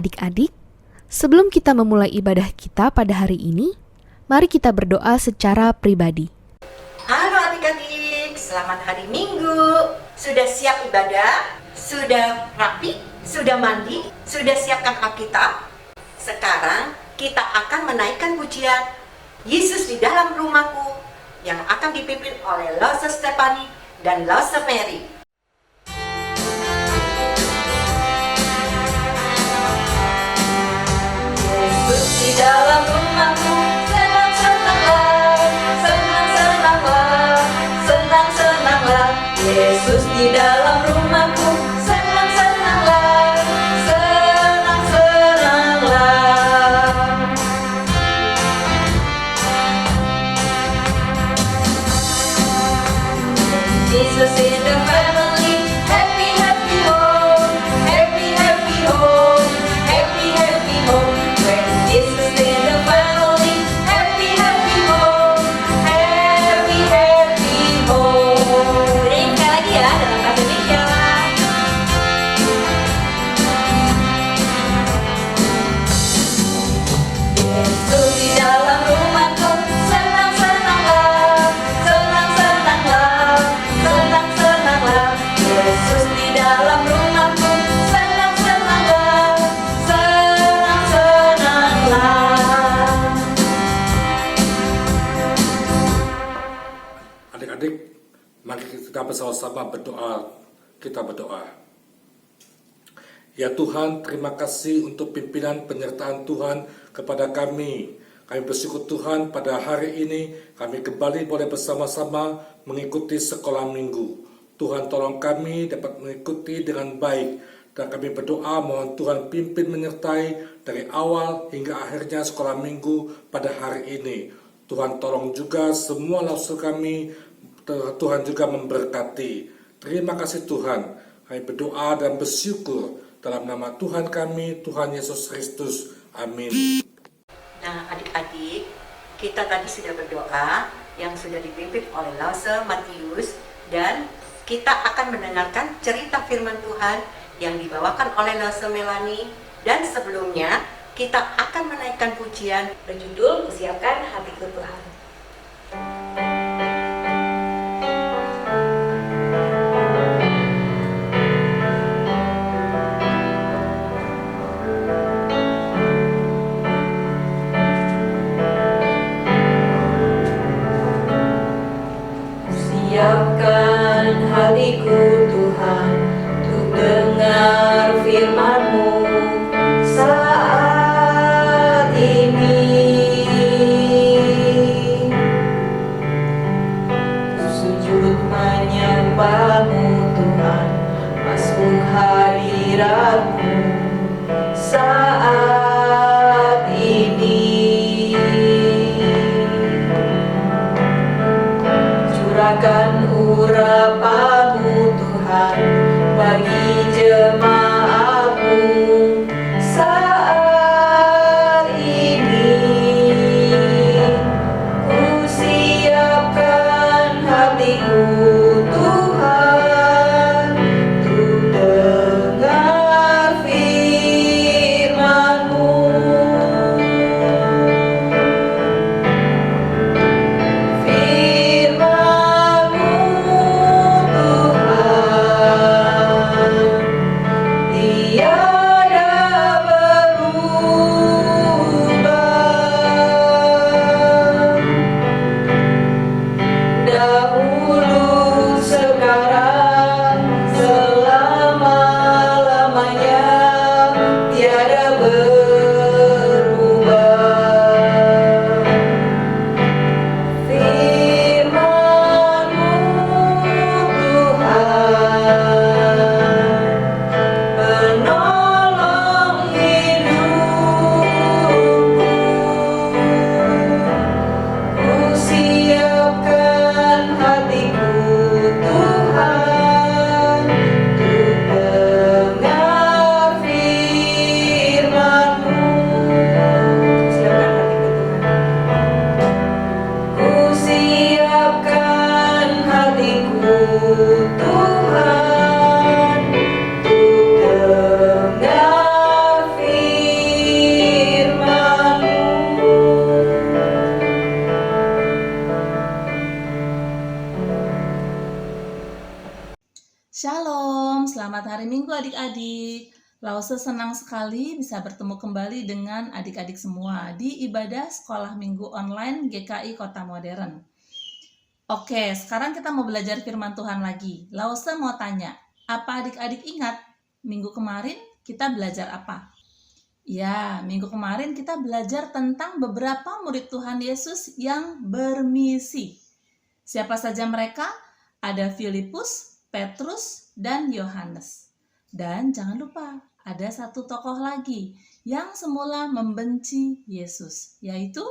adik-adik, sebelum kita memulai ibadah kita pada hari ini, mari kita berdoa secara pribadi. Halo adik-adik, selamat hari Minggu. Sudah siap ibadah? Sudah rapi? Sudah mandi? Sudah siapkan Alkitab? Sekarang kita akan menaikkan pujian Yesus di dalam rumahku yang akan dipimpin oleh Lose Stephanie dan Lose Mary. Yesus di dalam rumahku, senang-senanglah, senang-senanglah, senang-senanglah. Yesus di dalam rumahku, senang-senanglah, senang-senanglah. Jesus in the family, happy, happy home, happy, happy home, happy, happy home. When Jesus in the family, happy, happy home, happy, happy home. Ini sekali lagi ya dalam bahasa Indonesia. Yesus di dalam rumahku, senang-senanglah, senang-senanglah, senang-senanglah. Yesus di dalam rumahku, senang-senanglah, senang-senanglah. Adik-adik, mari kita bersama-sama berdoa. Kita berdoa. Ya Tuhan, terima kasih untuk pimpinan penyertaan Tuhan kepada kami. Kami bersyukur Tuhan pada hari ini kami kembali boleh bersama-sama mengikuti sekolah minggu. Tuhan tolong kami dapat mengikuti dengan baik. Dan kami berdoa mohon Tuhan pimpin menyertai dari awal hingga akhirnya sekolah minggu pada hari ini. Tuhan tolong juga semua langsung kami, Tuhan juga memberkati. Terima kasih Tuhan. Kami berdoa dan bersyukur dalam nama Tuhan kami, Tuhan Yesus Kristus. Amin. Nah adik-adik, kita tadi sudah berdoa yang sudah dipimpin oleh Lause Matius, dan kita akan mendengarkan cerita firman Tuhan yang dibawakan oleh Lause Melani. Dan sebelumnya kita akan menaikkan pujian berjudul Siapkan Hatiku Tuhan. Siapkan hatiku Tuhan untuk dengar firman-Mu saat ini. Ku sujud menyembah-Mu Tuhan, masuk hadirat-Mu saat ini. Curahkan urapan-Mu Tuhan bagi jemaat-Mu saat ini. Ku siapkan hatiku Tuhan untuk dengar firman-Mu. Dahulu Selamat hari Minggu adik-adik. Lause senang sekali bisa bertemu kembali dengan adik-adik semua di ibadah sekolah minggu online GKI Kota Modern. Oke, sekarang kita mau belajar firman Tuhan lagi. Lause mau tanya, apa adik-adik ingat minggu kemarin kita belajar apa? Ya, minggu kemarin kita belajar tentang beberapa murid Tuhan Yesus yang bermisi. Siapa saja mereka? Ada Filipus, Petrus, dan Yohanes. Dan jangan lupa, ada satu tokoh lagi yang semula membenci Yesus, yaitu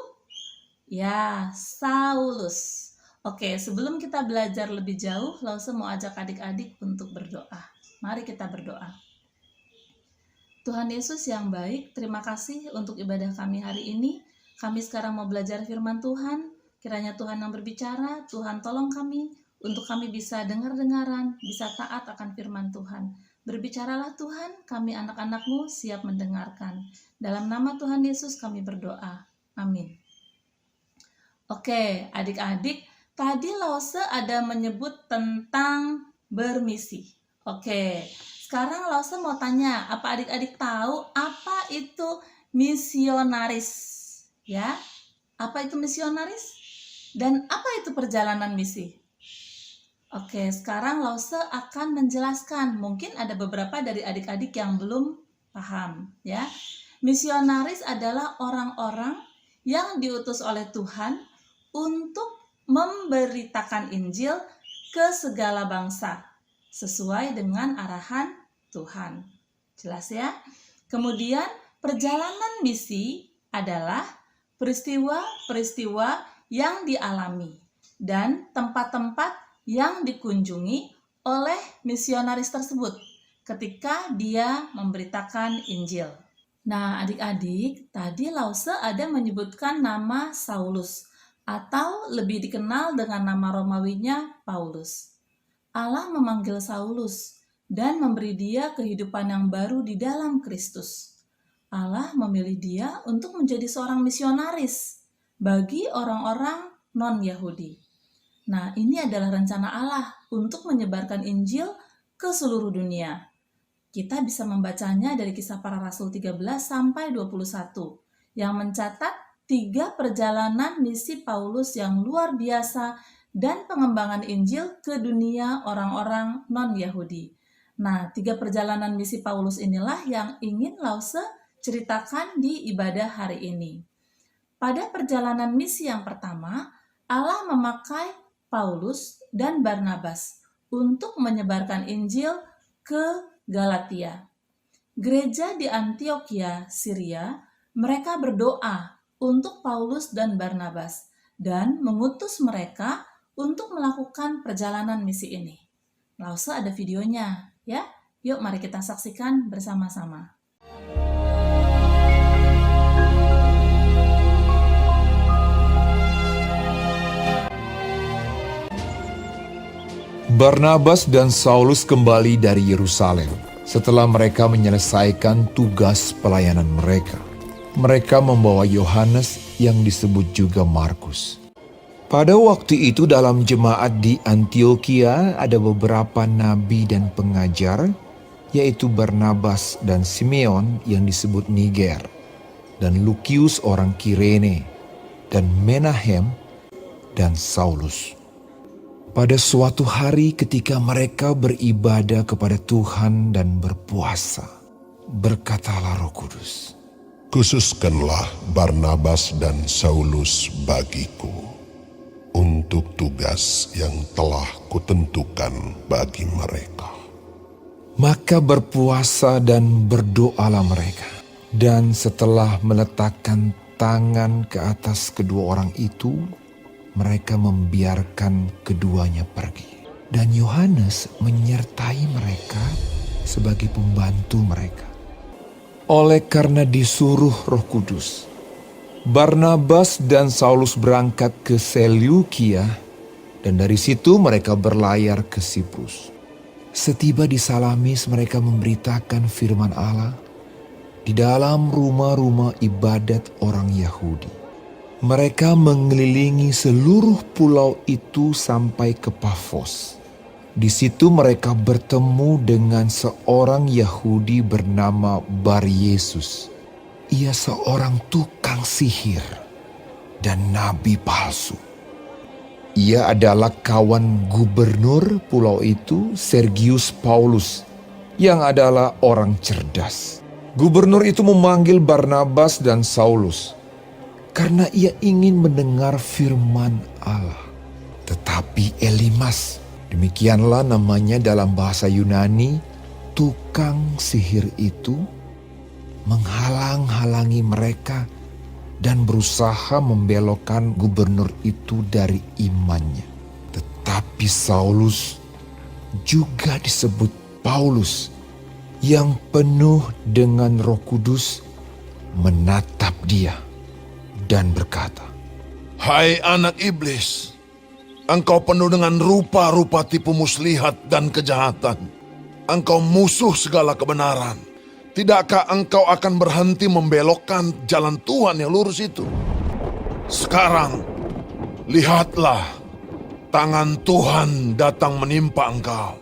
Saulus. Oke, sebelum kita belajar lebih jauh, Lause mau ajak adik-adik untuk berdoa. Mari kita berdoa. Tuhan Yesus yang baik, terima kasih untuk ibadah kami hari ini. Kami sekarang mau belajar firman Tuhan. Kiranya Tuhan yang berbicara, Tuhan tolong kami untuk kami bisa dengar-dengaran, bisa taat akan firman Tuhan. Berbicaralah Tuhan, kami anak-anak-Mu siap mendengarkan. Dalam nama Tuhan Yesus kami berdoa. Amin. Oke, adik-adik, tadi Lause ada menyebut tentang bermisi. Oke, sekarang Lause mau tanya, apa adik-adik tahu apa itu misionaris? Ya, apa itu misionaris? Dan apa itu perjalanan misi? Oke, sekarang Lause akan menjelaskan. Mungkin ada beberapa dari adik-adik yang belum paham, ya. Misionaris adalah orang-orang yang diutus oleh Tuhan untuk memberitakan Injil ke segala bangsa sesuai dengan arahan Tuhan. Jelas ya? Kemudian perjalanan misi adalah peristiwa-peristiwa yang dialami dan tempat-tempat yang dikunjungi oleh misionaris tersebut ketika dia memberitakan Injil. Nah, adik-adik, tadi Lause ada menyebutkan nama Saulus atau lebih dikenal dengan nama Romawinya Paulus. Allah memanggil Saulus dan memberi dia kehidupan yang baru di dalam Kristus. Allah memilih dia untuk menjadi seorang misionaris bagi orang-orang non-Yahudi. Nah, ini adalah rencana Allah untuk menyebarkan Injil ke seluruh dunia. Kita bisa membacanya dari Kisah Para Rasul 13 sampai 21 yang mencatat 3 perjalanan misi Paulus yang luar biasa dan pengembangan Injil ke dunia orang-orang non-Yahudi. Nah, 3 perjalanan misi Paulus inilah yang ingin Lause ceritakan di ibadah hari ini. Pada perjalanan misi yang pertama, Allah memakai Paulus dan Barnabas untuk menyebarkan Injil ke Galatia. Gereja di Antiokhia, Syria, mereka berdoa untuk Paulus dan Barnabas dan mengutus mereka untuk melakukan perjalanan misi ini. Lause ada videonya, ya. Yuk mari kita saksikan bersama-sama. Barnabas dan Saulus kembali dari Yerusalem setelah mereka menyelesaikan tugas pelayanan mereka. Mereka membawa Yohanes yang disebut juga Markus. Pada waktu itu dalam jemaat di Antiokhia ada beberapa nabi dan pengajar, yaitu Barnabas dan Simeon yang disebut Niger, dan Lukius orang Kirene, dan Menahem dan Saulus. Pada suatu hari ketika mereka beribadah kepada Tuhan dan berpuasa, berkatalah Roh Kudus, "Khususkanlah Barnabas dan Saulus bagiku untuk tugas yang telah kutentukan bagi mereka." Maka berpuasa dan berdoalah mereka. Dan setelah meletakkan tangan ke atas kedua orang itu, mereka membiarkan keduanya pergi. Dan Yohanes menyertai mereka sebagai pembantu mereka. Oleh karena disuruh Roh Kudus, Barnabas dan Saulus berangkat ke Seleukia, dan dari situ mereka berlayar ke Siprus. Setiba di Salamis mereka memberitakan firman Allah di dalam rumah-rumah ibadat orang Yahudi. Mereka mengelilingi seluruh pulau itu sampai ke Pafos. Di situ mereka bertemu dengan seorang Yahudi bernama Bar Yesus. Ia seorang tukang sihir dan nabi palsu. Ia adalah kawan gubernur pulau itu, Sergius Paulus, yang adalah orang cerdas. Gubernur itu memanggil Barnabas dan Saulus karena ia ingin mendengar firman Allah. Tetapi Elimas, demikianlah namanya dalam bahasa Yunani, tukang sihir itu, menghalang-halangi mereka dan berusaha membelokkan gubernur itu dari imannya. Tetapi Saulus, juga disebut Paulus, yang penuh dengan Roh Kudus, menatap dia dan berkata, Hai anak iblis, engkau penuh dengan rupa-rupa tipu muslihat dan kejahatan. Engkau musuh segala kebenaran. Tidakkah engkau akan berhenti membelokkan jalan Tuhan yang lurus itu? Sekarang, lihatlah, tangan Tuhan datang menimpa engkau,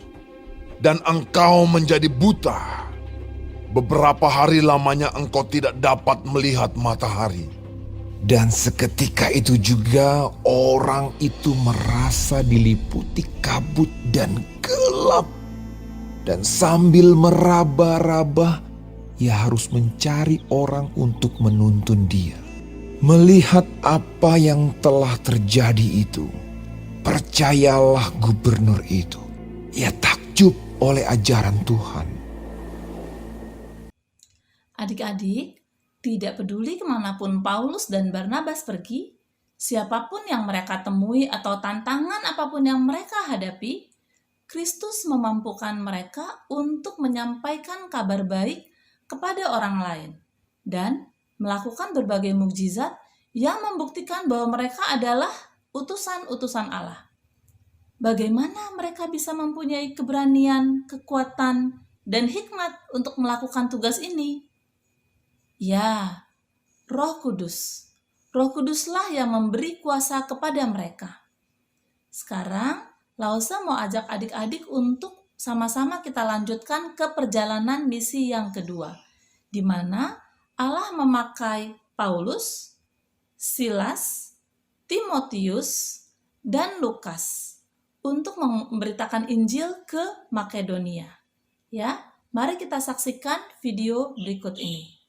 dan engkau menjadi buta. Beberapa hari lamanya engkau tidak dapat melihat matahari. Dan seketika itu juga orang itu merasa diliputi kabut dan gelap. Dan sambil meraba-raba, ia harus mencari orang untuk menuntun dia. Melihat apa yang telah terjadi itu, percayalah gubernur itu, ia takjub oleh ajaran Tuhan. Adik-adik, tidak peduli kemanapun Paulus dan Barnabas pergi, siapapun yang mereka temui atau tantangan apapun yang mereka hadapi, Kristus memampukan mereka untuk menyampaikan kabar baik kepada orang lain dan melakukan berbagai mukjizat yang membuktikan bahwa mereka adalah utusan-utusan Allah. Bagaimana mereka bisa mempunyai keberanian, kekuatan, dan hikmat untuk melakukan tugas ini? Ya, Roh Kudus. Roh Kuduslah yang memberi kuasa kepada mereka. Sekarang, Lausa mau ajak adik-adik untuk sama-sama kita lanjutkan ke perjalanan misi yang kedua, di mana Allah memakai Paulus, Silas, Timotius, dan Lukas untuk memberitakan Injil ke Makedonia. Ya, mari kita saksikan video berikut ini.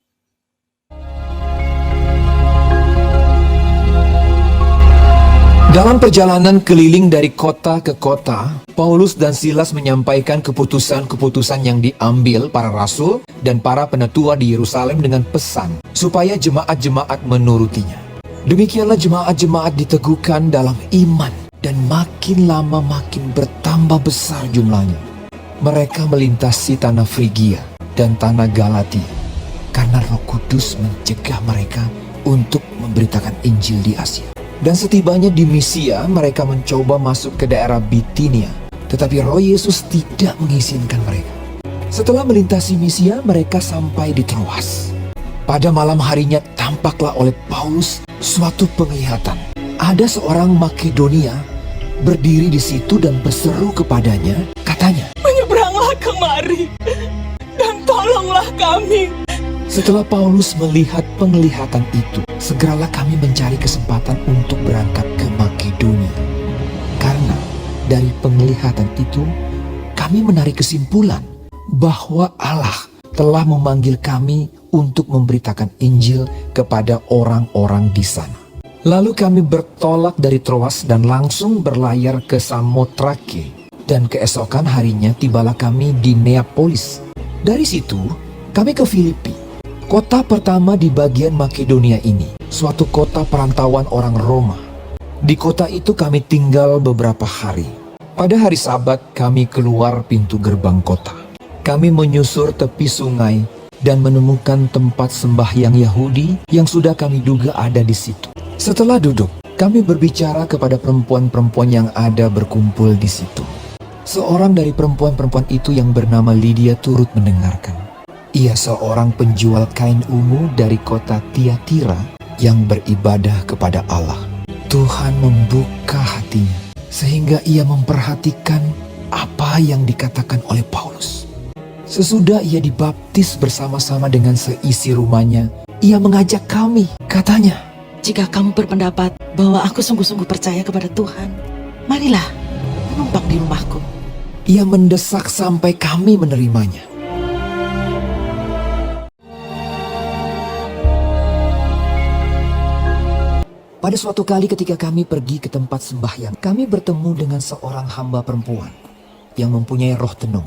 Dalam perjalanan keliling dari kota ke kota, Paulus dan Silas menyampaikan keputusan-keputusan yang diambil para rasul dan para penetua di Yerusalem dengan pesan supaya jemaat-jemaat menurutinya. Demikianlah jemaat-jemaat diteguhkan dalam iman dan makin lama makin bertambah besar jumlahnya. Mereka melintasi tanah Frigia dan tanah Galatia karena Roh Kudus mencegah mereka untuk memberitakan Injil di Asia. Dan setibanya di Misia, mereka mencoba masuk ke daerah Bitinia. Tetapi Roh Yesus tidak mengizinkan mereka. Setelah melintasi Misia, mereka sampai di Troas. Pada malam harinya tampaklah oleh Paulus suatu penglihatan. Ada seorang Makedonia berdiri di situ dan berseru kepadanya, katanya, "Menyeberanglah kemari dan tolonglah kami." Setelah Paulus melihat penglihatan itu, segeralah kami mencari kesempatan untuk berangkat ke Makedonia. Karena dari penglihatan itu, kami menarik kesimpulan bahwa Allah telah memanggil kami untuk memberitakan Injil kepada orang-orang di sana. Lalu kami bertolak dari Troas dan langsung berlayar ke Samotrake. Dan keesokan harinya tibalah kami di Neapolis. Dari situ, kami ke Filipi, kota pertama di bagian Makedonia ini, suatu kota perantauan orang Roma. Di kota itu kami tinggal beberapa hari. Pada hari Sabat kami keluar pintu gerbang kota. Kami menyusur tepi sungai dan menemukan tempat sembahyang Yahudi yang sudah kami duga ada di situ. Setelah duduk, kami berbicara kepada perempuan-perempuan yang ada berkumpul di situ. Seorang dari perempuan-perempuan itu yang bernama Lydia turut mendengarkan. Ia seorang penjual kain ungu dari kota Tiatira yang beribadah kepada Allah. Tuhan membuka hatinya sehingga ia memperhatikan apa apa yang dikatakan oleh Paulus. Sesudah ia dibaptis bersama-sama dengan seisi rumahnya, ia mengajak kami, katanya, Jika kamu berpendapat bahwa aku sungguh-sungguh percaya kepada Tuhan, marilah menumpang di rumahku. ia mendesak sampai kami menerimanya. Pada suatu kali ketika kami pergi ke tempat sembahyang, kami bertemu dengan seorang hamba perempuan yang mempunyai roh tenung.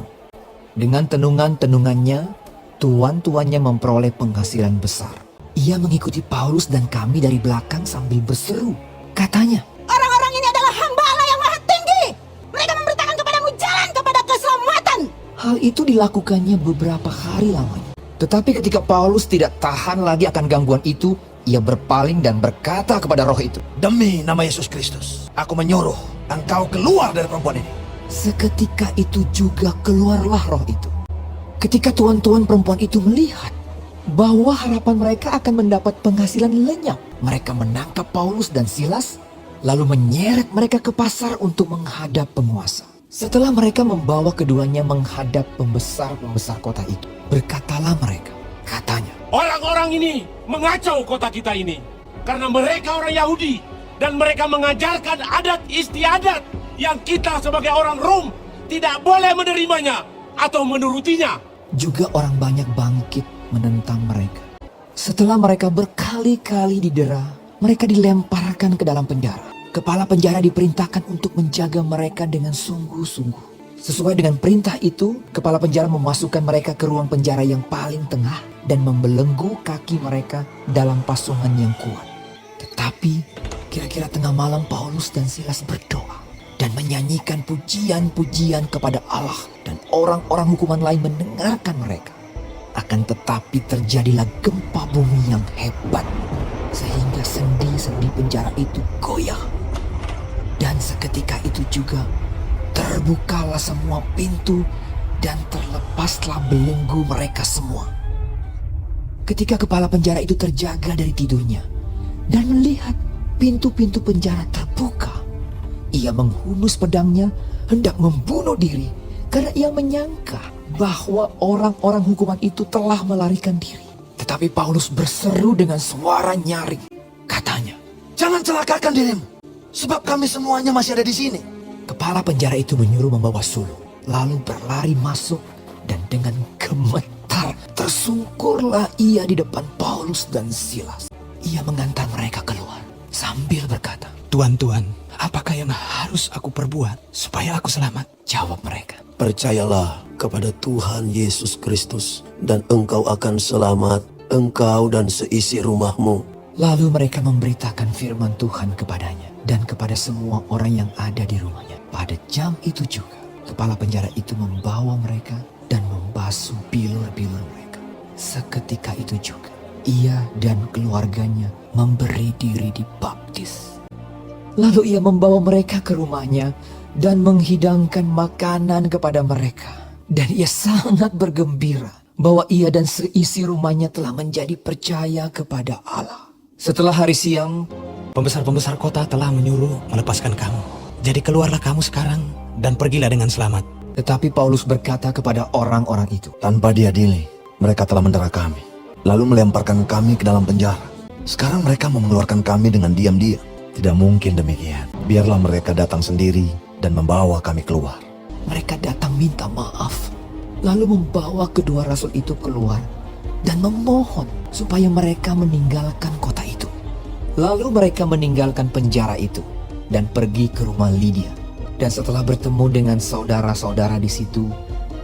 Dengan tenungan-tenungannya, tuan-tuannya memperoleh penghasilan besar. Ia mengikuti Paulus dan kami dari belakang sambil berseru. Katanya, Orang-orang ini adalah hamba Allah yang maha tinggi. Mereka memberitakan kepadamu jalan kepada keselamatan. hal itu dilakukannya beberapa hari lamanya. Tetapi ketika Paulus tidak tahan lagi akan gangguan itu, ia berpaling dan berkata kepada roh itu, Demi nama Yesus Kristus, aku menyuruh engkau keluar dari perempuan ini. seketika itu juga keluarlah roh itu. Ketika tuan-tuan perempuan itu melihat bahwa harapan mereka akan mendapat penghasilan lenyap, mereka menangkap Paulus dan Silas, lalu menyeret mereka ke pasar untuk menghadap penguasa. Setelah mereka membawa keduanya menghadap pembesar-pembesar kota itu, berkatalah mereka, katanya, Orang-orang ini mengacau kota kita ini karena mereka orang Yahudi dan mereka mengajarkan adat istiadat yang kita sebagai orang Rom tidak boleh menerimanya atau menurutinya. juga orang banyak bangkit menentang mereka. Setelah mereka berkali-kali didera, mereka dilemparkan ke dalam penjara. Kepala penjara diperintahkan untuk menjaga mereka dengan sungguh-sungguh. Sesuai dengan perintah itu, kepala penjara memasukkan mereka ke ruang penjara yang paling tengah dan membelenggu kaki mereka dalam pasungan yang kuat. Tetapi kira-kira tengah malam Paulus dan Silas berdoa dan menyanyikan pujian-pujian kepada Allah, dan orang-orang hukuman lain mendengarkan mereka. Akan tetapi terjadilah gempa bumi yang hebat, sehingga sendi-sendi penjara itu goyah. Dan seketika itu juga terbukalah semua pintu dan terlepaslah belenggu mereka semua. Ketika kepala penjara itu terjaga dari tidurnya dan melihat pintu-pintu penjara terbuka, ia menghunus pedangnya hendak membunuh diri karena ia menyangka bahwa orang-orang hukuman itu telah melarikan diri. Tetapi Paulus berseru dengan suara nyaring. Katanya, Jangan celakakan dirimu, sebab kami semuanya masih ada di sini. kepala penjara itu menyuruh membawa sulung, lalu berlari masuk dan dengan gemetar tersungkurlah ia di depan Paulus dan Silas. Ia mengantar mereka keluar sambil berkata, Tuan-tuan, apakah yang harus aku perbuat supaya aku selamat? Jawab mereka, Percayalah kepada Tuhan Yesus Kristus dan engkau akan selamat, engkau dan seisi rumahmu. lalu mereka memberitakan firman Tuhan kepadanya dan kepada semua orang yang ada di rumahnya. Pada jam itu juga, kepala penjara itu membawa mereka dan membasuh bilur-bilur mereka. Seketika itu juga, ia dan keluarganya memberi diri dibaptis. Lalu ia membawa mereka ke rumahnya dan menghidangkan makanan kepada mereka. Dan ia sangat bergembira bahwa ia dan seisi rumahnya telah menjadi percaya kepada Allah. Setelah hari siang, Pembesar-pembesar kota telah menyuruh melepaskan kamu. Jadi keluarlah kamu sekarang dan pergilah dengan selamat. tetapi Paulus berkata kepada orang-orang itu, Tanpa diadili, mereka telah mendera kami, lalu melemparkan kami ke dalam penjara. Sekarang mereka mau mengeluarkan kami dengan diam-diam. Tidak mungkin demikian. Biarlah mereka datang sendiri dan membawa kami keluar. mereka datang minta maaf, lalu membawa kedua rasul itu keluar dan memohon supaya mereka meninggalkan kota itu. Lalu mereka meninggalkan penjara itu dan pergi ke rumah Lydia. Dan setelah bertemu dengan saudara-saudara di situ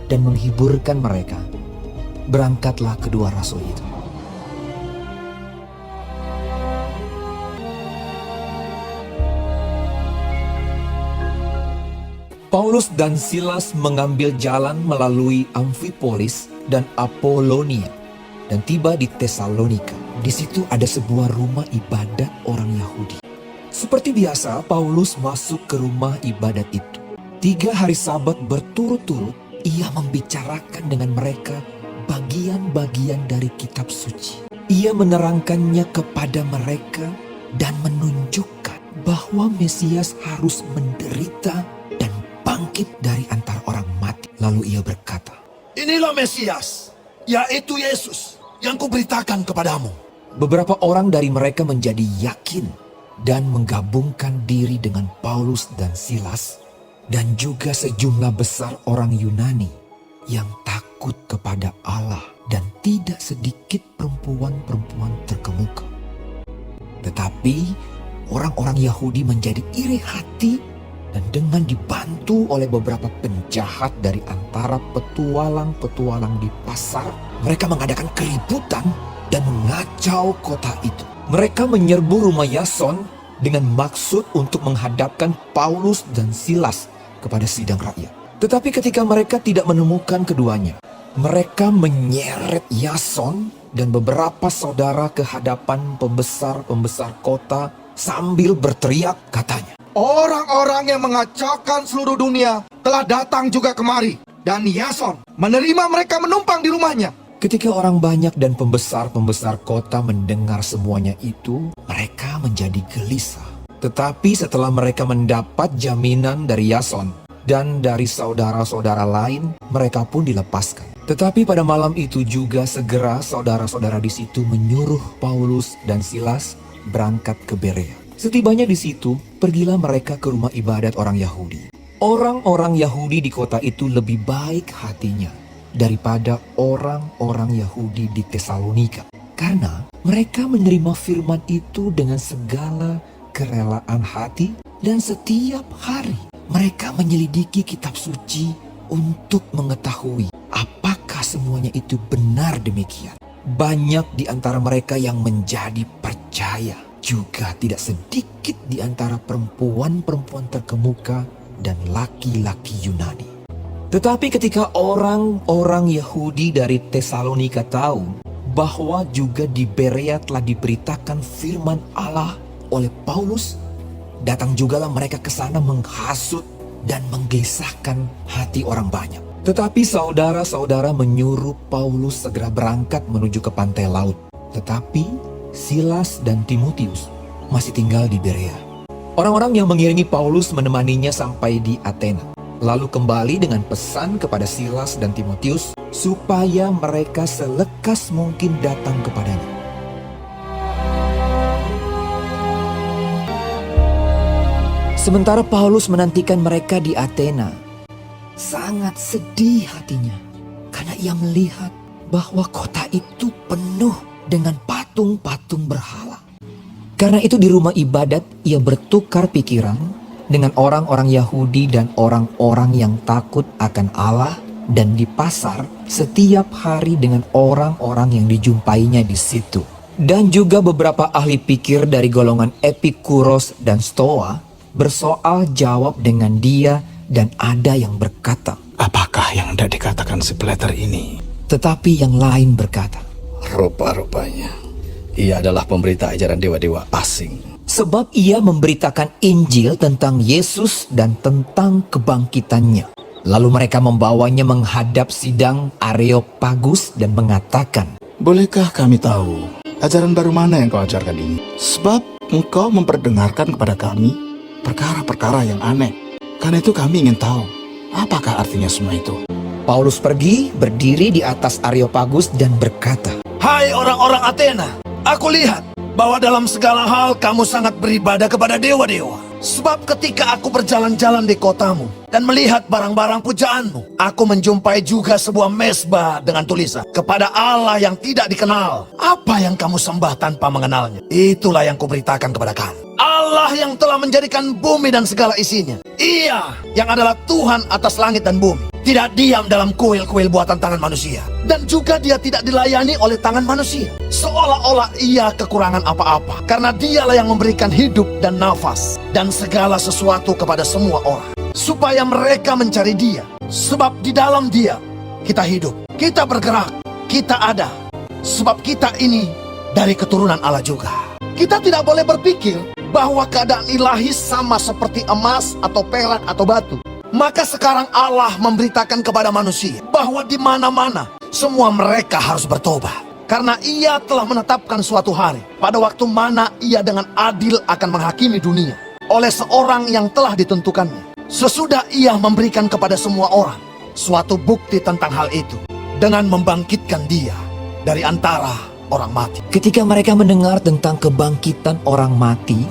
dan menghiburkan mereka, berangkatlah kedua rasul itu. Paulus dan Silas mengambil jalan melalui Amfipolis dan Apolonia dan tiba di Tesalonika. Di situ ada sebuah rumah ibadat orang Yahudi. Seperti biasa, Paulus masuk ke rumah ibadat itu. 3 hari Sabat berturut-turut, ia membicarakan dengan mereka bagian-bagian dari kitab suci. Ia menerangkannya kepada mereka dan menunjukkan bahwa Mesias harus menderita dan bangkit bangkit dari antara orang mati. Lalu ia berkata, Inilah Mesias, yaitu Yesus, yang kuberitakan kepadamu. beberapa orang dari mereka menjadi yakin dan menggabungkan diri dengan Paulus dan Silas dan juga sejumlah besar orang Yunani yang takut kepada Allah dan tidak sedikit perempuan-perempuan terkemuka. Tetapi orang-orang Yahudi menjadi iri hati dan dengan dibantu oleh beberapa penjahat dari antara petualang-petualang di pasar, mereka mengadakan keributan dan mengacau kota itu. Mereka menyerbu rumah Yason dengan maksud untuk menghadapkan Paulus dan Silas kepada sidang rakyat. Tetapi ketika mereka tidak menemukan keduanya, mereka menyeret Yason dan beberapa saudara ke hadapan pembesar-pembesar kota sambil berteriak, katanya, Orang-orang yang mengacaukan seluruh dunia telah datang juga kemari. Dan Yason menerima mereka menumpang di rumahnya. Ketika orang banyak dan pembesar-pembesar kota mendengar semuanya itu, mereka menjadi gelisah. Tetapi setelah mereka mendapat jaminan dari Yason dan dari saudara-saudara lain, mereka pun dilepaskan. Tetapi pada malam itu juga segera saudara-saudara di situ menyuruh Paulus dan Silas berangkat ke Berea. Setibanya di situ, pergilah mereka ke rumah ibadat orang Yahudi. Orang-orang Yahudi di kota itu lebih baik hatinya daripada orang-orang Yahudi di Tesalonika, karena mereka menerima firman itu dengan segala kerelaan hati dan setiap hari mereka menyelidiki kitab suci untuk mengetahui apakah semuanya itu benar demikian. Banyak di antara mereka yang menjadi percaya, juga tidak sedikit di antara perempuan-perempuan terkemuka dan laki-laki Yunani. Tetapi ketika orang-orang Yahudi dari Tesalonika tahu bahwa juga di Berea telah diberitakan firman Allah oleh Paulus, datang jugalah mereka ke sana menghasut dan menggelisahkan hati orang banyak. Tetapi saudara-saudara menyuruh Paulus segera berangkat menuju ke pantai laut. Tetapi Silas dan Timotius masih tinggal di Berea. Orang-orang yang mengiringi Paulus menemaninya sampai di Athena, lalu kembali dengan pesan kepada Silas dan Timotius supaya mereka selekas mungkin datang kepadanya. Sementara Paulus menantikan mereka di Athena, sangat sedih hatinya karena ia melihat bahwa kota itu penuh dengan patung-patung berhala. Karena itu di rumah ibadat ia bertukar pikiran dengan orang-orang Yahudi dan orang-orang yang takut akan Allah, dan di pasar setiap hari dengan orang-orang yang dijumpainya di situ. Dan juga beberapa ahli pikir dari golongan Epikuros dan Stoa bersoal jawab dengan dia, dan ada yang berkata, apakah yang hendak dikatakan si Plater ini? Tetapi yang lain berkata, Rupa-rupanya ia adalah pemberita ajaran dewa-dewa asing. sebab ia memberitakan Injil tentang Yesus dan tentang kebangkitannya. Lalu mereka membawanya menghadap sidang Areopagus dan mengatakan, Bolehkah kami tahu ajaran baru mana yang kau ajarkan ini? Sebab engkau memperdengarkan kepada kami perkara-perkara yang aneh. Karena itu kami ingin tahu, apakah artinya semua itu? Paulus pergi berdiri di atas Areopagus dan berkata, Hai orang-orang Athena, aku lihat bahwa dalam segala hal kamu sangat beribadah kepada dewa-dewa. Sebab ketika aku berjalan-jalan di kotamu dan melihat barang-barang pujaanmu, aku menjumpai juga sebuah mezbah dengan tulisan, kepada Allah yang tidak dikenal. Apa yang kamu sembah tanpa mengenalnya? Itulah yang kuberitakan kepada kamu. Allah yang telah menjadikan bumi dan segala isinya. Ia yang adalah Tuhan atas langit dan bumi. Tidak diam dalam kuil-kuil buatan tangan manusia. Dan juga dia tidak dilayani oleh tangan manusia, seolah-olah ia kekurangan apa-apa. Karena dialah yang memberikan hidup dan nafas dan segala sesuatu kepada semua orang, supaya mereka mencari dia. Sebab di dalam dia kita hidup, kita bergerak, kita ada. Sebab kita ini dari keturunan Allah juga. Kita tidak boleh berpikir bahwa keadaan ilahi sama seperti emas atau perak atau batu. Maka sekarang Allah memberitakan kepada manusia bahwa di mana-mana semua mereka harus bertobat. Karena ia telah menetapkan suatu hari pada waktu mana ia dengan adil akan menghakimi dunia oleh seorang yang telah ditentukannya. Sesudah ia memberikan kepada semua orang suatu bukti tentang hal itu dengan membangkitkan dia dari antara orang mati. Ketika mereka mendengar tentang kebangkitan orang mati,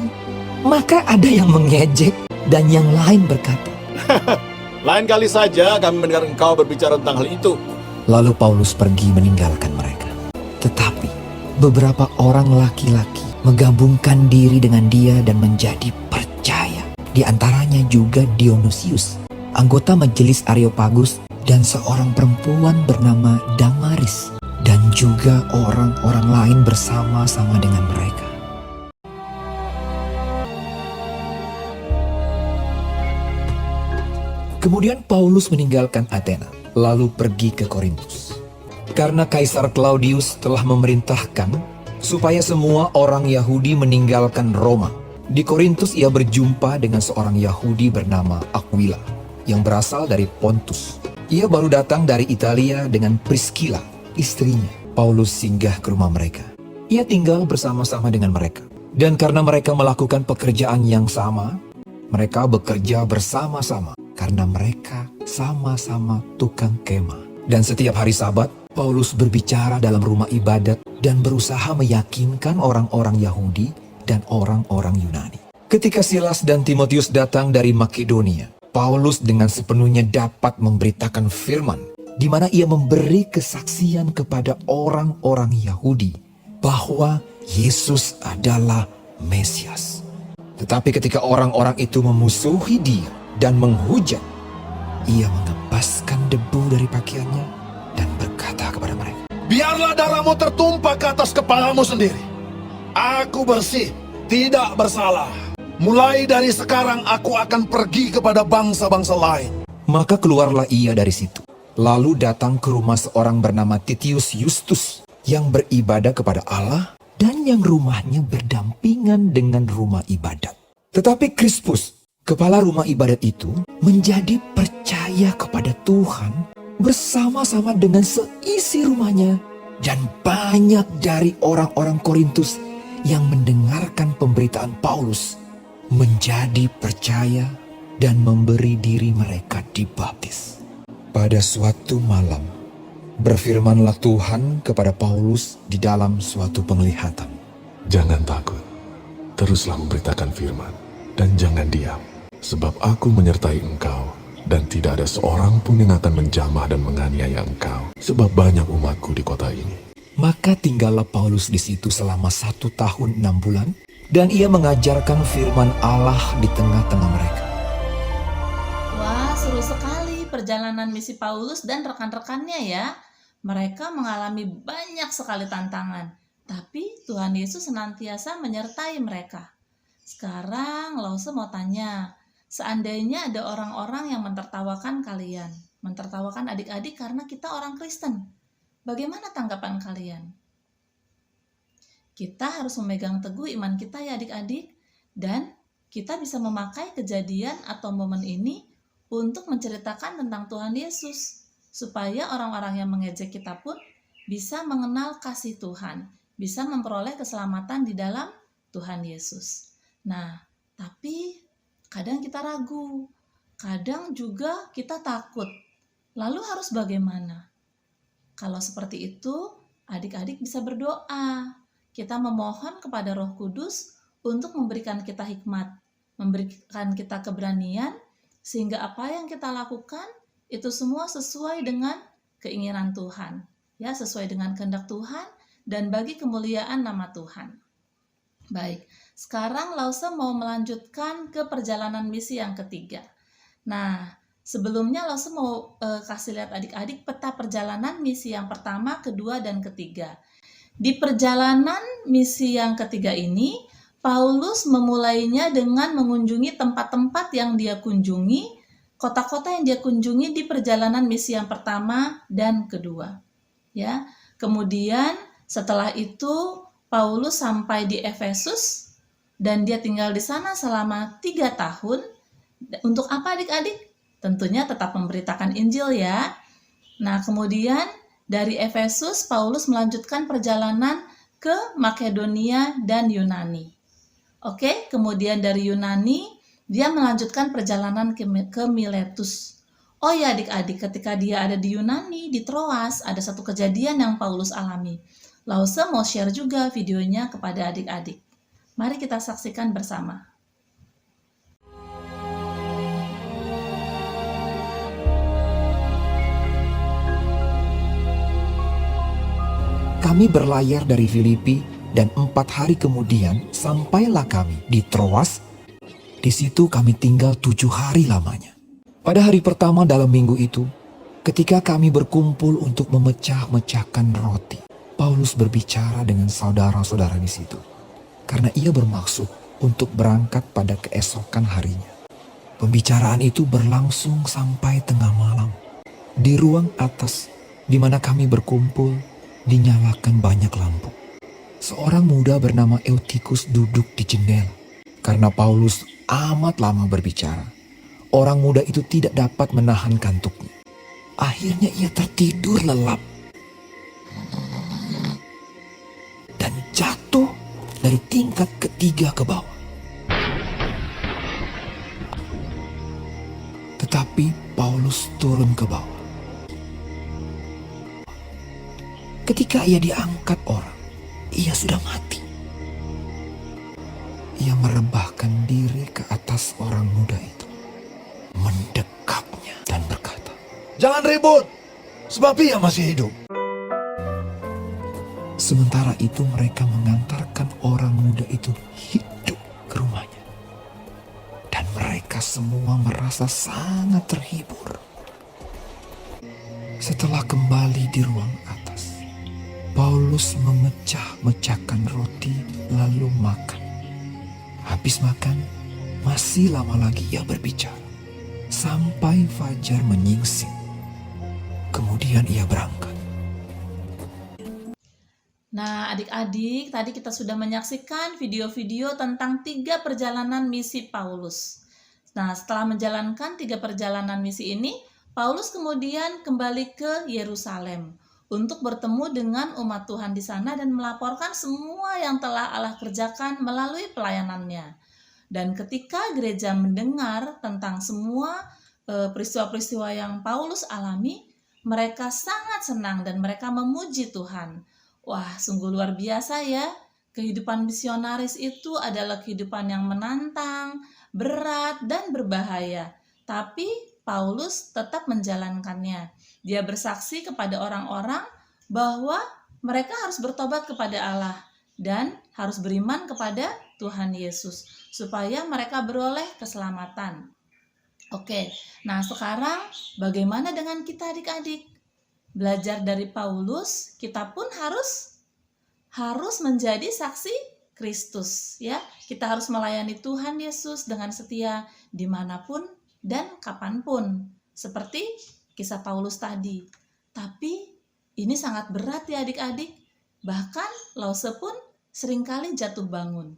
maka ada yang mengejek dan yang lain berkata, Lain kali saja kami mendengar engkau berbicara tentang hal itu. Lalu Paulus pergi meninggalkan mereka. Tetapi beberapa orang laki-laki menggabungkan diri dengan dia dan menjadi percaya. Di antaranya juga Dionysius, anggota majelis Areopagus, dan seorang perempuan bernama Damaris, dan juga orang-orang lain bersama-sama dengan mereka. Kemudian Paulus meninggalkan Athena, lalu pergi ke Korintus. Karena Kaisar Claudius telah memerintahkan supaya semua orang Yahudi meninggalkan Roma. Di Korintus ia berjumpa dengan seorang Yahudi bernama Aquila, yang berasal dari Pontus. Ia baru datang dari Italia dengan Priscilla, istrinya. Paulus singgah ke rumah mereka. Ia tinggal bersama-sama dengan mereka. Dan karena mereka melakukan pekerjaan yang sama, mereka bekerja bersama-sama. Karena mereka sama-sama tukang kemah. Dan setiap hari Sabat, Paulus berbicara dalam rumah ibadat dan berusaha meyakinkan orang-orang Yahudi dan orang-orang Yunani. Ketika Silas dan Timotius datang dari Makedonia, Paulus dengan sepenuhnya dapat memberitakan firman, di mana ia memberi kesaksian kepada orang-orang Yahudi bahwa Yesus adalah Mesias. Tetapi ketika orang-orang itu memusuhi dia dan menghujat, ia mengepaskan debu dari pakaiannya dan berkata kepada mereka, Biarlah darahmu tertumpah ke atas kepalamu sendiri. Aku bersih, tidak bersalah. Mulai dari sekarang aku akan pergi kepada bangsa-bangsa lain. Maka keluarlah ia dari situ, lalu datang ke rumah seorang bernama Titius Justus, yang beribadah kepada Allah dan yang rumahnya berdampingan dengan rumah ibadat. Tetapi Krispus, kepala rumah ibadat itu, menjadi percaya kepada Tuhan bersama-sama dengan seisi rumahnya. Dan banyak dari orang-orang Korintus yang mendengarkan pemberitaan Paulus menjadi percaya dan memberi diri mereka dibaptis. Pada suatu malam, berfirmanlah Tuhan kepada Paulus di dalam suatu penglihatan. Jangan takut, teruslah memberitakan firman, dan jangan diam. Sebab aku menyertai engkau, dan tidak ada seorang pun yang akan menjamah dan menganiaya engkau, sebab banyak umatku di kota ini. Maka tinggallah Paulus di situ selama 1 tahun 6 bulan, dan ia mengajarkan firman Allah di tengah-tengah mereka. Wah, seru sekali perjalanan misi Paulus dan rekan-rekannya ya. Mereka mengalami banyak sekali tantangan, tapi Tuhan Yesus senantiasa menyertai mereka. Sekarang Lause mau tanya, seandainya ada orang-orang yang mentertawakan kalian, mentertawakan adik-adik karena kita orang Kristen, bagaimana tanggapan kalian? Kita harus memegang teguh iman kita ya adik-adik, dan kita bisa memakai kejadian atau momen ini untuk menceritakan tentang Tuhan Yesus, supaya orang-orang yang mengejek kita pun bisa mengenal kasih Tuhan, bisa memperoleh keselamatan di dalam Tuhan Yesus. Nah, tapi kadang kita ragu, kadang juga kita takut. Lalu harus bagaimana? Kalau seperti itu, adik-adik bisa berdoa. Kita memohon kepada Roh Kudus untuk memberikan kita hikmat, memberikan kita keberanian, sehingga apa yang kita lakukan itu semua sesuai dengan keinginan Tuhan, ya, sesuai dengan kehendak Tuhan dan bagi kemuliaan nama Tuhan. Baik, sekarang Lause mau melanjutkan ke perjalanan misi yang ketiga. Nah, sebelumnya Lause mau kasih lihat adik-adik peta perjalanan misi yang pertama, kedua, dan ketiga. Di perjalanan misi yang ketiga ini, Paulus memulainya dengan mengunjungi tempat-tempat yang dia kunjungi, kota-kota yang dia kunjungi di perjalanan misi yang pertama dan kedua. Ya, kemudian setelah itu Paulus sampai di Efesus dan dia tinggal di sana selama 3 tahun. Untuk apa adik-adik? Tentunya tetap memberitakan Injil ya. Nah, kemudian dari Efesus Paulus melanjutkan perjalanan ke Makedonia dan Yunani. Oke, kemudian dari Yunani dia melanjutkan perjalanan ke Miletus. Oh ya adik-adik, ketika dia ada di Yunani, di Troas, ada satu kejadian yang Paulus alami. Lause mau share juga videonya kepada adik-adik. Mari kita saksikan bersama. Kami berlayar dari Filipi dan 4 hari kemudian sampailah kami di Troas. Di situ kami tinggal 7 hari lamanya. Pada hari pertama dalam minggu itu, ketika kami berkumpul untuk memecah-mecahkan roti, Paulus berbicara dengan saudara-saudara di situ, karena ia bermaksud untuk berangkat pada keesokan harinya. Pembicaraan itu berlangsung sampai tengah malam. Di ruang atas, di mana kami berkumpul, dinyalakan banyak lampu. Seorang muda bernama Eutikus duduk di jendela. Karena Paulus amat lama berbicara, orang muda itu tidak dapat menahan kantuknya. Akhirnya ia tertidur lelap dan jatuh dari tingkat ketiga ke bawah. Tetapi Paulus turun ke bawah. Ketika ia diangkat orang, ia sudah mati. Ia merebahkan diri ke atas orang muda itu, mendekapnya dan berkata, Jangan ribut, sebab ia masih hidup. Sementara itu mereka mengantarkan orang muda itu hidup ke rumahnya. Dan mereka semua merasa sangat terhibur. Setelah kembali di ruang atas, Paulus memecah-mecahkan roti lalu makan. Habis makan, masih lama lagi ia berbicara, sampai fajar menyingsing. Kemudian ia berangkat. Nah, adik-adik, tadi kita sudah menyaksikan video-video tentang 3 perjalanan misi Paulus. Nah, setelah menjalankan 3 perjalanan misi ini, Paulus kemudian kembali ke Yerusalem untuk bertemu dengan umat Tuhan di sana dan melaporkan semua yang telah Allah kerjakan melalui pelayanannya. Dan ketika gereja mendengar tentang semua peristiwa-peristiwa yang Paulus alami, mereka sangat senang dan mereka memuji Tuhan. Wah, sungguh luar biasa ya. Kehidupan misionaris itu adalah kehidupan yang menantang, berat, dan berbahaya. Tapi Paulus tetap menjalankannya. Dia bersaksi kepada orang-orang bahwa mereka harus bertobat kepada Allah dan harus beriman kepada Tuhan Yesus supaya mereka beroleh keselamatan. Oke, nah sekarang bagaimana dengan kita adik-adik? Belajar dari Paulus, kita pun harus menjadi saksi Kristus, ya. Kita harus melayani Tuhan Yesus dengan setia dimanapun dan kapanpun, seperti kisah Paulus tadi. Tapi ini sangat berat ya adik-adik, bahkan Lause pun seringkali jatuh bangun.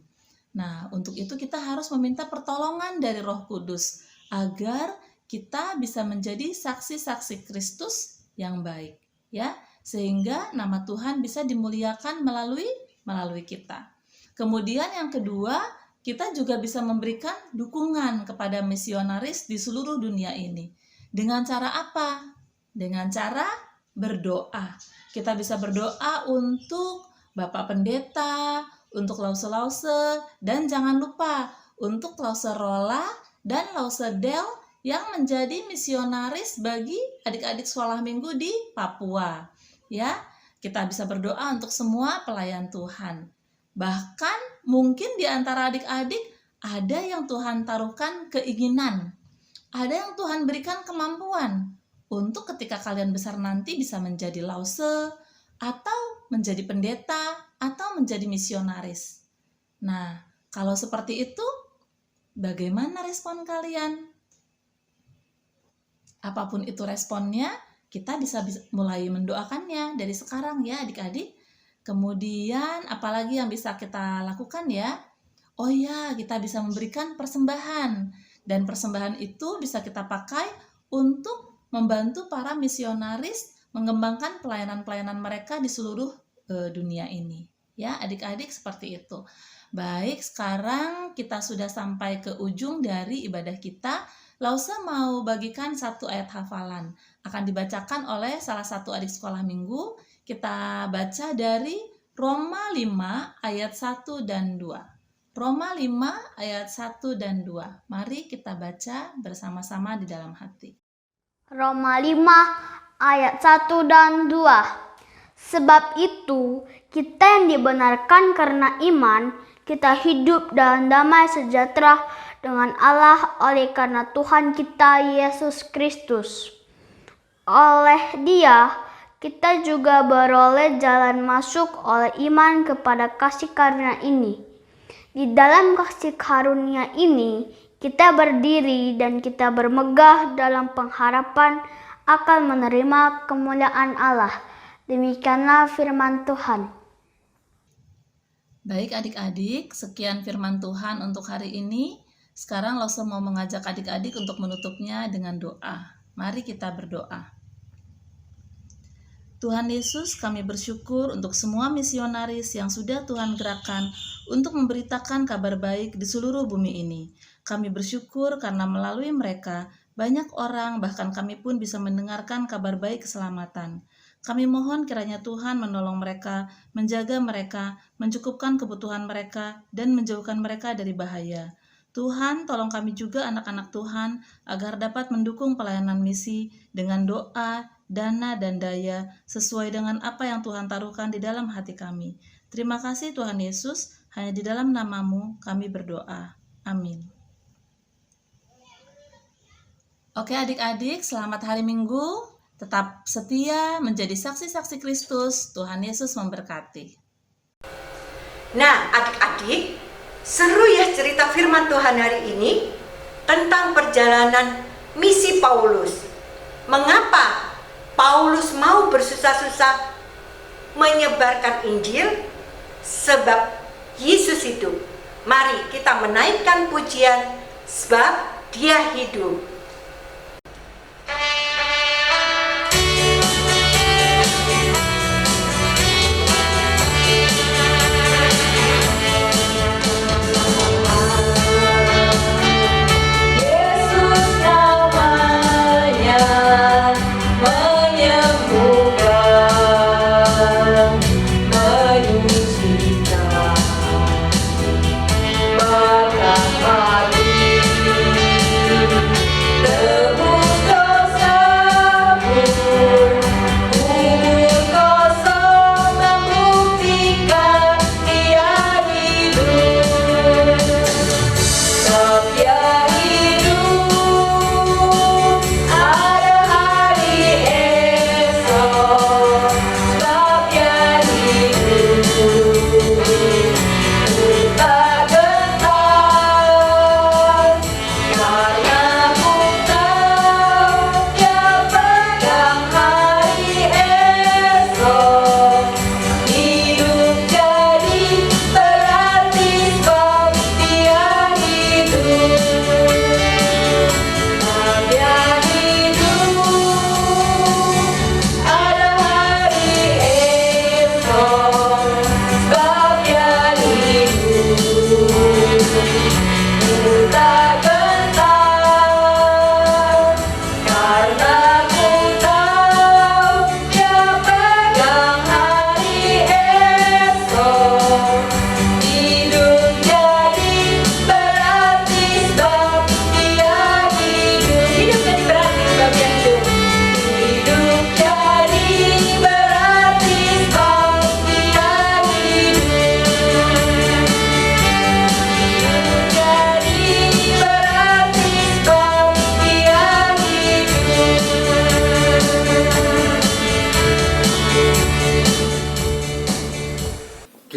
Nah, untuk itu kita harus meminta pertolongan dari Roh Kudus agar kita bisa menjadi saksi-saksi Kristus yang baik, ya, sehingga nama Tuhan bisa dimuliakan melalui kita. Kemudian yang kedua, kita juga bisa memberikan dukungan kepada misionaris di seluruh dunia ini. Dengan cara apa? Dengan cara berdoa. Kita bisa berdoa untuk Bapak Pendeta, untuk Lause-Lause, dan jangan lupa untuk Lause Rola dan Lause Del yang menjadi misionaris bagi adik-adik sekolah minggu di Papua. Ya, kita bisa berdoa untuk semua pelayan Tuhan. Bahkan mungkin di antara adik-adik ada yang Tuhan taruhkan keinginan, ada yang Tuhan berikan kemampuan untuk ketika kalian besar nanti bisa menjadi Lause atau menjadi pendeta atau menjadi misionaris. Nah, kalau seperti itu, bagaimana respon kalian? Apapun itu responnya, kita bisa mulai mendoakannya dari sekarang ya adik-adik. Kemudian apalagi yang bisa kita lakukan ya? Oh ya, kita bisa memberikan persembahan. Dan persembahan itu bisa kita pakai untuk membantu para misionaris mengembangkan pelayanan-pelayanan mereka di seluruh dunia ini. Ya, adik-adik seperti itu. Baik, sekarang kita sudah sampai ke ujung dari ibadah kita. Lausa mau bagikan satu ayat hafalan. Akan dibacakan oleh salah satu adik sekolah minggu. Kita baca dari Roma 5 ayat 1 dan 2. Roma 5 ayat 1 dan 2. Mari kita baca bersama-sama di dalam hati. Roma 5 ayat 1 dan 2. Sebab itu, kita yang dibenarkan karena iman, kita hidup dalam damai sejahtera dengan Allah oleh karena Tuhan kita Yesus Kristus. Oleh Dia, kita juga beroleh jalan masuk oleh iman kepada kasih karunia ini. Di dalam kasih karunia ini, kita berdiri dan kita bermegah dalam pengharapan akan menerima kemuliaan Allah. Demikianlah firman Tuhan. Baik adik-adik, sekian firman Tuhan untuk hari ini. Sekarang Lausa mau mengajak adik-adik untuk menutupnya dengan doa. Mari kita berdoa. Tuhan Yesus, kami bersyukur untuk semua misionaris yang sudah Tuhan gerakkan untuk memberitakan kabar baik di seluruh bumi ini. Kami bersyukur karena melalui mereka, banyak orang, bahkan kami pun bisa mendengarkan kabar baik keselamatan. Kami mohon kiranya Tuhan menolong mereka, menjaga mereka, mencukupkan kebutuhan mereka, dan menjauhkan mereka dari bahaya. Tuhan, tolong kami juga anak-anak Tuhan, agar dapat mendukung pelayanan misi dengan doa, dana, dan daya, sesuai dengan apa yang Tuhan taruhkan di dalam hati kami. Terima kasih Tuhan Yesus, hanya di dalam nama-Mu kami berdoa. Amin. Oke adik-adik, selamat hari Minggu. Tetap setia menjadi saksi-saksi Kristus. Tuhan Yesus memberkati. Nah, adik-adik, seru ya cerita firman Tuhan hari ini tentang perjalanan misi Paulus. Mengapa Paulus mau bersusah-susah menyebarkan Injil? Sebab Yesus hidup. Mari kita menaikkan pujian sebab Dia hidup.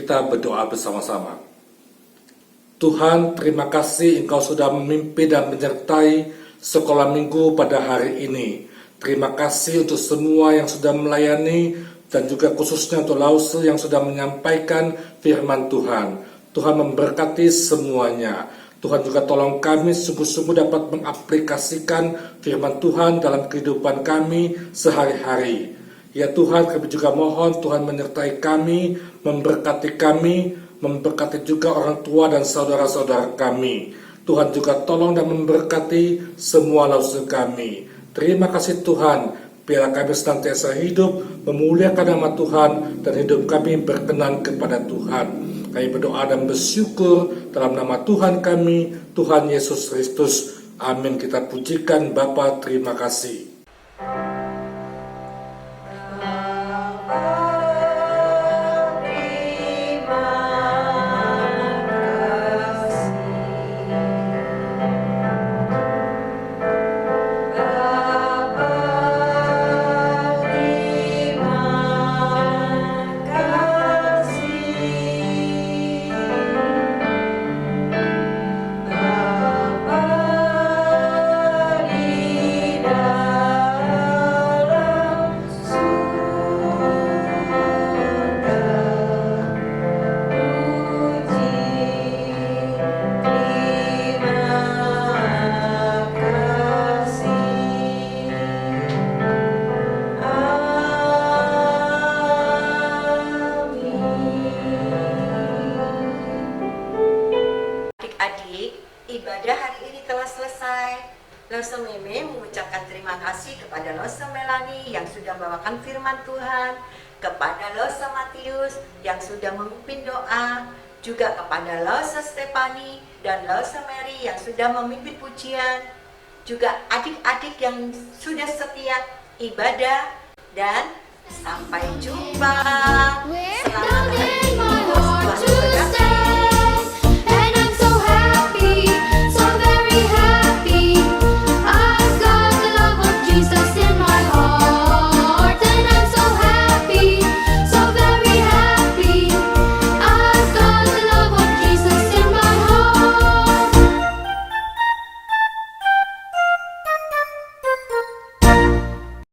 Kita berdoa bersama-sama. Tuhan, terima kasih Engkau sudah memimpin dan menyertai sekolah minggu pada hari ini. Terima kasih untuk semua yang sudah melayani dan juga khususnya untuk Lause yang sudah menyampaikan firman Tuhan. Tuhan memberkati semuanya. Tuhan juga tolong kami sungguh-sungguh dapat mengaplikasikan firman Tuhan dalam kehidupan kami sehari-hari. Ya Tuhan, kami juga mohon Tuhan menyertai kami, memberkati kami, memberkati juga orang tua dan saudara-saudara kami. Tuhan juga tolong dan memberkati semua lausu kami. Terima kasih Tuhan, biarlah kami senantiasa hidup memuliakan nama Tuhan dan hidup kami berkenan kepada Tuhan. Kami berdoa dan bersyukur dalam nama Tuhan kami, Tuhan Yesus Kristus. Amin. Kita pujikan Bapa, terima kasih. Ibadah hari ini telah selesai. Lose Meme mengucapkan terima kasih kepada Lose Melani yang sudah membawakan firman Tuhan, kepada Lose Matius yang sudah memimpin doa, juga kepada Lose Stefani dan Lose Mary yang sudah memimpin pujian, juga adik-adik yang sudah setia ibadah, dan sampai jumpa. Selamat hari Minggu, Tuhan memberkati.